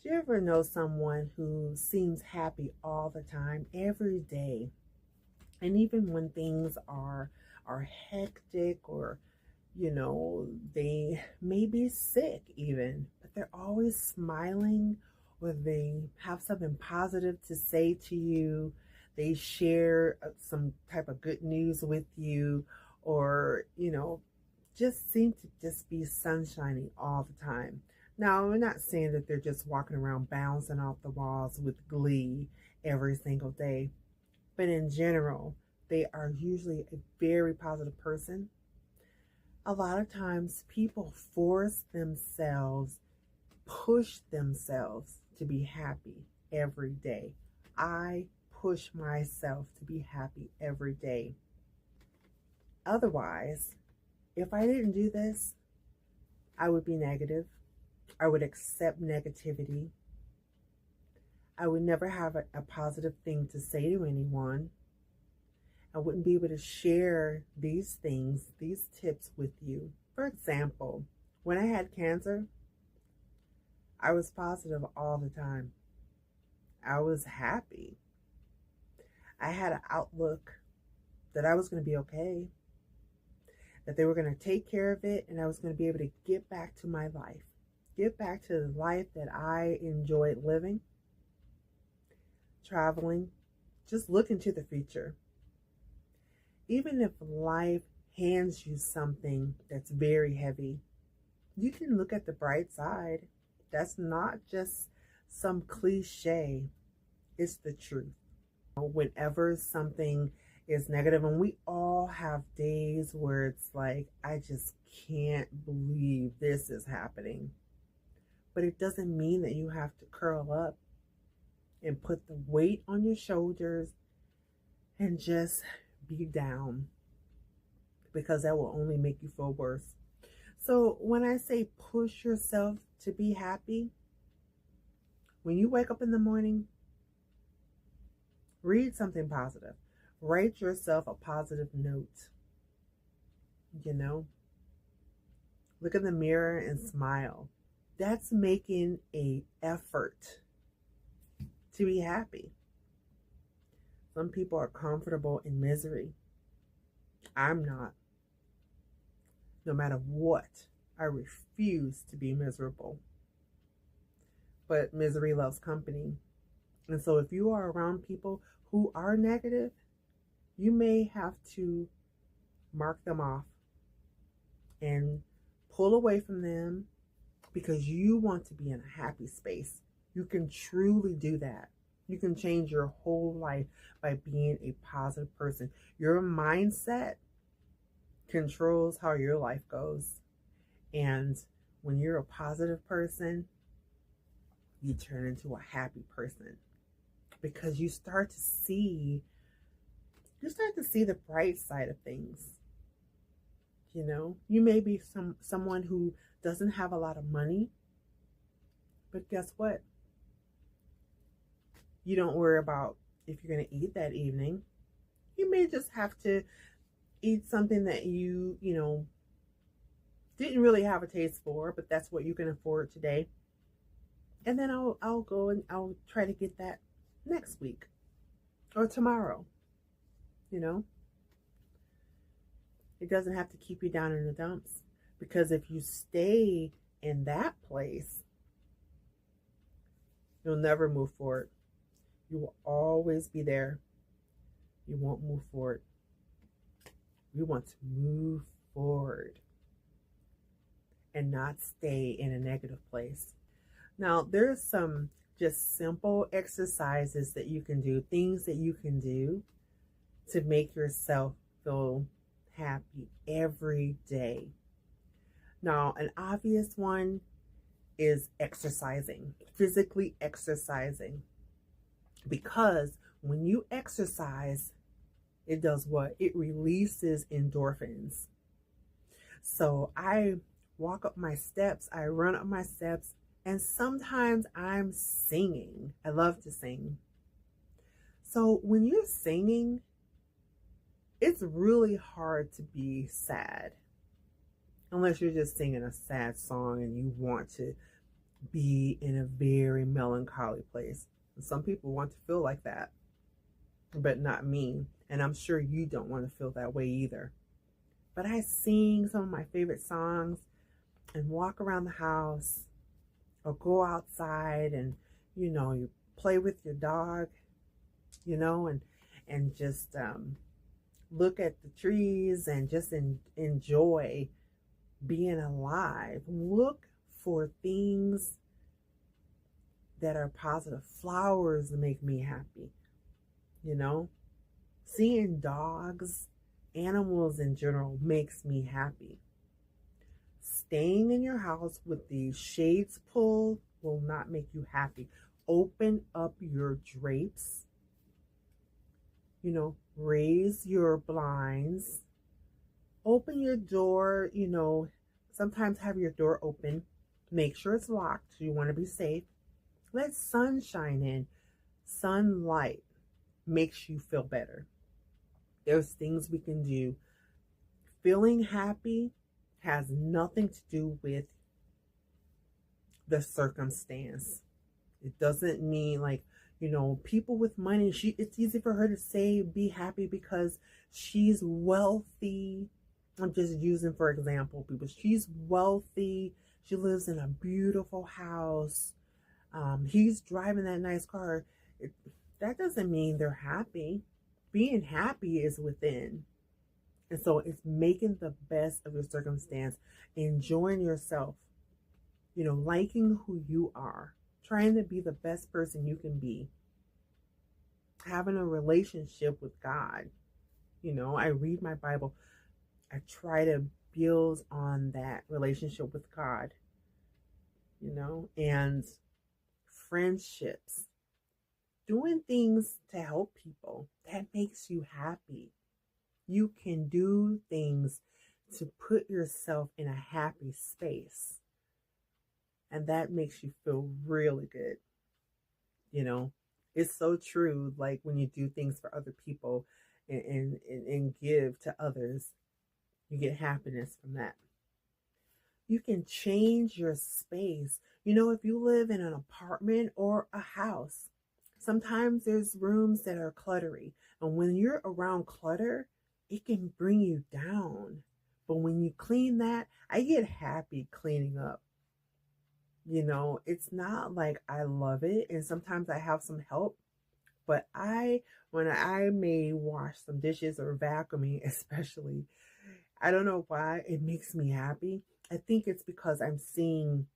Do you ever know someone who seems happy all the time, every day? And even when things are hectic, or they may be sick even, but they're always smiling, or they have something positive to say to you. They share some type of good news with you, or just seem to just be sunshiny all the time. Now, we're not saying that they're just walking around bouncing off the walls with glee every single day, but in general, they are usually a very positive person. A lot of times, people force themselves, push themselves to be happy every day. I push myself to be happy every day. Otherwise, if I didn't do this, I would be negative. I would accept negativity. I would never have a positive thing to say to anyone. I wouldn't be able to share these things, these tips with you. For example, when I had cancer, I was positive all the time. I was happy. I had an outlook that I was going to be okay, that they were going to take care of it, and I was going to be able to get back to my life. Get back to the life that I enjoyed living, traveling, just looking to the future. Even if life hands you something that's very heavy, you can look at the bright side. That's not just some cliche, it's the truth. Whenever something is negative, and we all have days where it's like, I just can't believe this is happening. But it doesn't mean that you have to curl up and put the weight on your shoulders and just be down, because that will only make you feel worse. So when I say push yourself to be happy, when you wake up in the morning, read something positive. Write yourself a positive note. Look in the mirror and smile. That's making an effort to be happy. Some people are comfortable in misery. I'm not. No matter what, I refuse to be miserable. But misery loves company. And so if you are around people who are negative, you may have to mark them off and pull away from them, because you want to be in a happy space. You can truly do that. You can change your whole life by being a positive person. Your mindset controls how your life goes. And when you're a positive person, you turn into a happy person, because you start to see the bright side of things. You may be someone who doesn't have a lot of money, but guess what? You don't worry about if you're going to eat that evening. You may just have to eat something that you didn't really have a taste for, but that's what you can afford today. And then I'll go and I'll try to get that next week or tomorrow. It doesn't have to keep you down in the dumps, because if you stay in that place, you'll never move forward. You will always be there. You won't move forward. We want to move forward and not stay in a negative place. Now, there's some just simple exercises that you can do, things that you can do to make yourself feel happy every day. Now, an obvious one is exercising, physically exercising. Because when you exercise, it does what? It releases endorphins. So I walk up my steps, I run up my steps, and sometimes I'm singing. I love to sing. So when you're singing, it's really hard to be sad, unless you're just singing a sad song and you want to be in a very melancholy place. Some people want to feel like that, but not me. And I'm sure you don't want to feel that way either. But I sing some of my favorite songs and walk around the house or go outside and, you play with your dog, and just look at the trees and just enjoy being alive. Look for things that are positive. Flowers make me happy, seeing dogs, animals in general makes me happy. Staying in your house with the shades pulled will not make you happy. Open up your drapes, raise your blinds, open your door, sometimes have your door open. Make sure it's locked. You want to be safe. Let sun shine in. Sunlight makes you feel better. There's things we can do. Feeling happy has nothing to do with the circumstance. It doesn't mean like, people with money, it's easy for her to say be happy because she's wealthy. I'm just using for example people. She's wealthy. She lives in a beautiful house. He's driving that nice car. That doesn't mean they're happy. Being happy is within. And so it's making the best of your circumstance, enjoying yourself, liking who you are, trying to be the best person you can be, having a relationship with God. I read my Bible. I try to build on that relationship with God, and friendships, doing things to help people. That makes you happy. You can do things to put yourself in a happy space. And that makes you feel really good. It's so true. Like when you do things for other people and give to others, you get happiness from that. You can change your space. If you live in an apartment or a house, sometimes there's rooms that are cluttery. And when you're around clutter, it can bring you down. But when you clean that, I get happy cleaning up. It's not like I love it. And sometimes I have some help. But when I may wash some dishes or vacuuming, especially, I don't know why it makes me happy. I think it's because I'm seeing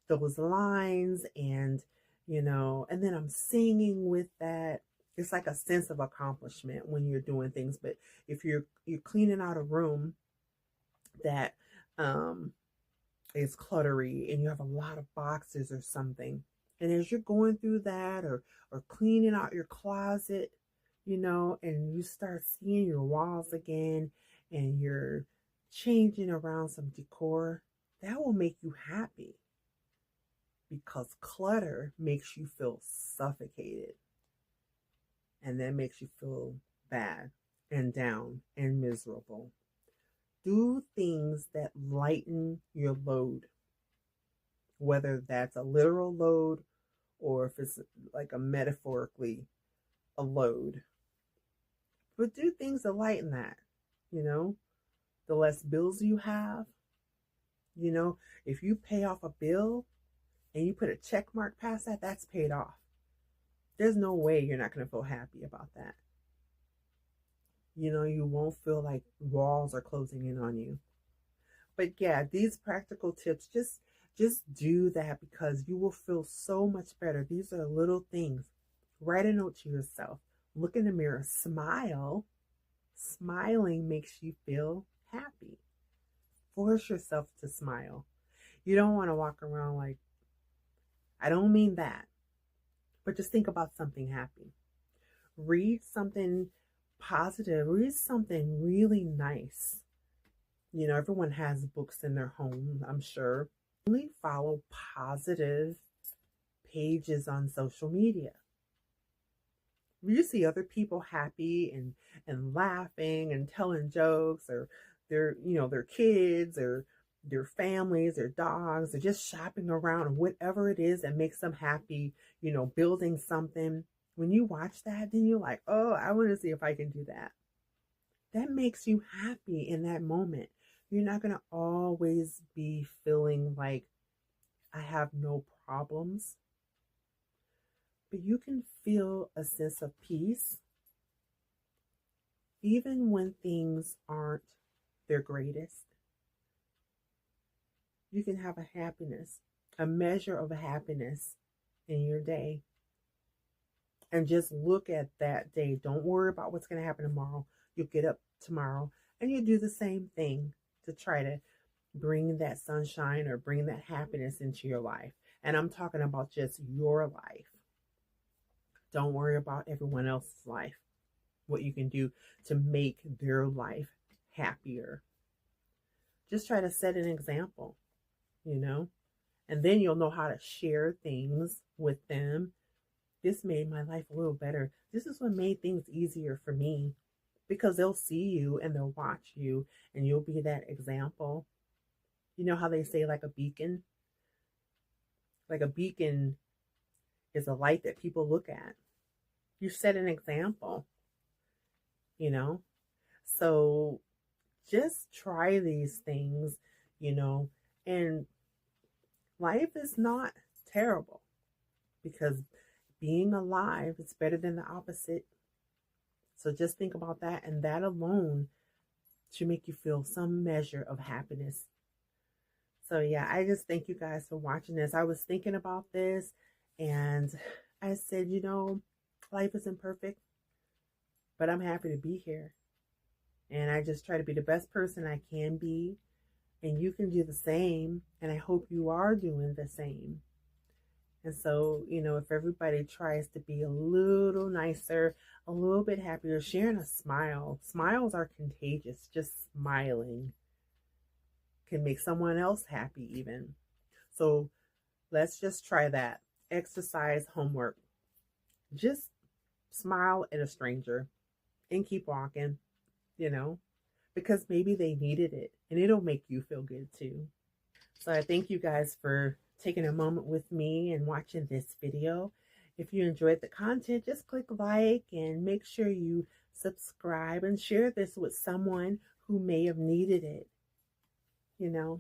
those lines and, and then I'm singing with that. It's like a sense of accomplishment when you're doing things. But if you're cleaning out a room that is cluttery and you have a lot of boxes or something, and as you're going through that or cleaning out your closet, and you start seeing your walls again and you're changing around some decor, that will make you happy because clutter makes you feel suffocated. And that makes you feel bad and down and miserable. Do things that lighten your load, whether that's a literal load or if it's like a metaphorically a load. But do things that lighten that, the less bills you have. If you pay off a bill and you put a check mark past that, that's paid off. There's no way you're not going to feel happy about that. You won't feel like walls are closing in on you. But yeah, these practical tips, just do that because you will feel so much better. These are little things. Write a note to yourself. Look in the mirror. Smile. Smiling makes you feel happy. Force yourself to smile. You don't want to walk around like, I don't mean that, but just think about something happy. Read something positive. Read something really nice. Everyone has books in their home, I'm sure. Only follow positive pages on social media. You see other people happy and laughing and telling jokes, or their kids or their families, their dogs, or just shopping around, whatever it is that makes them happy, building something. When you watch that, then you're like, oh, I want to see if I can do that. That makes you happy in that moment. You're not going to always be feeling like I have no problems, but you can feel a sense of peace even when things aren't their greatest. You can have a happiness, a measure of happiness in your day. And just look at that day. Don't worry about what's going to happen tomorrow. You'll get up tomorrow and you do the same thing to try to bring that sunshine or bring that happiness into your life. And I'm talking about just your life. Don't worry about everyone else's life, what you can do to make their life happier. Just try to set an example, and then you'll know how to share things with them. This made my life a little better. This is what made things easier for me, because they'll see you and they'll watch you and you'll be that example. You know how they say like a beacon? Like a beacon is a light that people look at. You set an example, So just try these things, and life is not terrible, because being alive is better than the opposite. So just think about that, and that alone should make you feel some measure of happiness. So yeah, I just thank you guys for watching this. I was thinking about this and I said, life isn't perfect, but I'm happy to be here. And I just try to be the best person I can be. And you can do the same. And I hope you are doing the same. And so, if everybody tries to be a little nicer, a little bit happier, sharing a smile. Smiles are contagious. Just smiling can make someone else happy even. So let's just try that. Exercise, homework. Just smile at a stranger and keep walking, because maybe they needed it and it'll make you feel good too. So I thank you guys for taking a moment with me and watching this video. If you enjoyed the content, just click like and make sure you subscribe and share this with someone who may have needed it.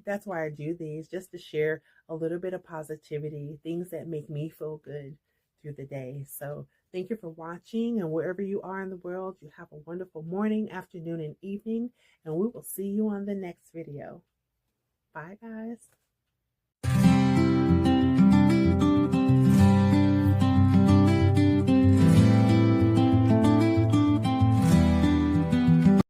That's why I do these, just to share a little bit of positivity, things that make me feel good through the day. So thank you for watching, and wherever you are in the world, you have a wonderful morning, afternoon, and evening, and we will see you on the next video. Bye, guys.